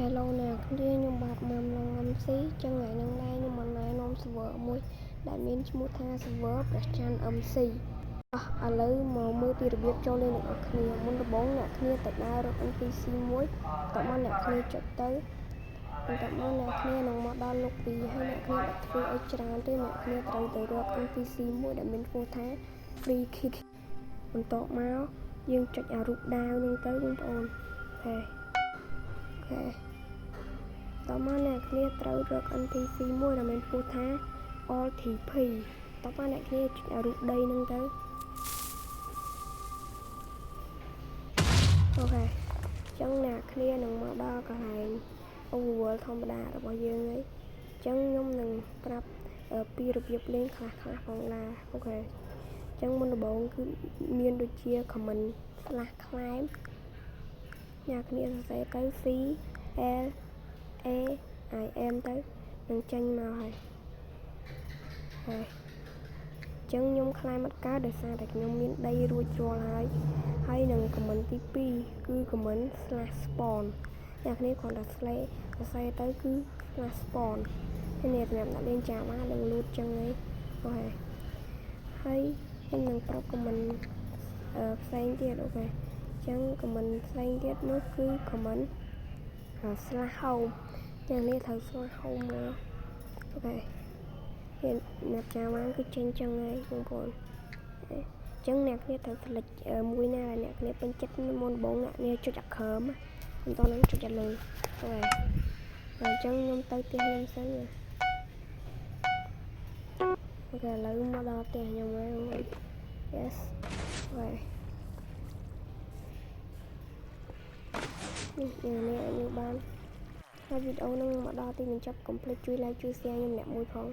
Hello អ្នកគ្នាខ្ញុំបាទម៉ាំឡង MC ចឹងថ្ងៃនេះដែរខ្ញុំមកណែនាំ server មួយដែលមានឈ្មោះថា server ព្រះច័ន្ទ MC ឥឡូវមកមើលពីរបៀបចូលលេងអ្នកគ្នាមុនដំបូងអ្នកគ្នាទៅដើររក NPC មួយតមកអ្នកគ្នាចុចទៅបន្ទាប់មកអ្នកគ្នានឹងមកដល់លោក2ហើយអ្នកគ្នាអត់ធ្វើអីច្រើនទេអ្នកគ្នាត្រូវទៅរក NPC មួយដែលមានឈ្មោះថា Free Kick បន្ទាប់មកយើងចុចអារូបដាវនឹងទៅបងប្អូនអូខេតមកអ្នកគ្នាត្រូវរក NPC មួយដែលមានឈ្មោះថា OTP តមកអ្នកគ្នាចុចអារូបដីនឹងទៅអូខេចឹងអ្នកគ្នានឹងមកដល់កន្លែង Overworld ធម្មតារបស់យើងហើយចឹងខ្ញុំនឹងប្រាប់ពីរបៀបលេងខ្លះៗផងឡាអូខេចឹងមុនដំបូងគឺមានដូចជា comment / claim អ្នកគ្នាសរសេរទៅ C L A I M ទៅនឹងចេញមកហើយចឹងខ្ញុំខ្លាចអត់កើតដោយសារតែខ្ញុំមានដីរួចរាល់ហើយនឹង comment ទី2គឺ comment /spawn អ្នកគ្នាគ្រាន់តែសរសេរទៅគឺ /spawn នេះសម្រាប់អ្នកលេងចាស់នឹងលូតចឹងហីអូខេហើយខ្ញុំនឹងប្រាប់ comment ផ្សេងទៀតអូខេចឹង comment ផ្សេងទៀតនោះគឺ comment /home អ្នកនេះត្រូវ /home មកអូខេអ្នកចាបានគឺចេញចឹងហើយបងប្អូនចឹងអ្នកគ្នាត្រូវ select មួយណាដែលអ្នកគ្នាពេញចិត្តមុនដំបូងអ្នកគ្នាចុចអាខើមបន្តនឹងចុចអាលើអូខេហើយចឹងខ្ញុំទៅផ្ទះខ្ញុំសិនណាអូខេឥឡូវមកដល់ផ្ទះខ្ញុំហើយបងប្អូន yes ហើយនេះយើងបានហើយវីដេអូនឹងមកដល់ទីបញ្ចប់កុំភ្លេចជួយ like ជួយ share ខ្ញុំអ្នកមួយផង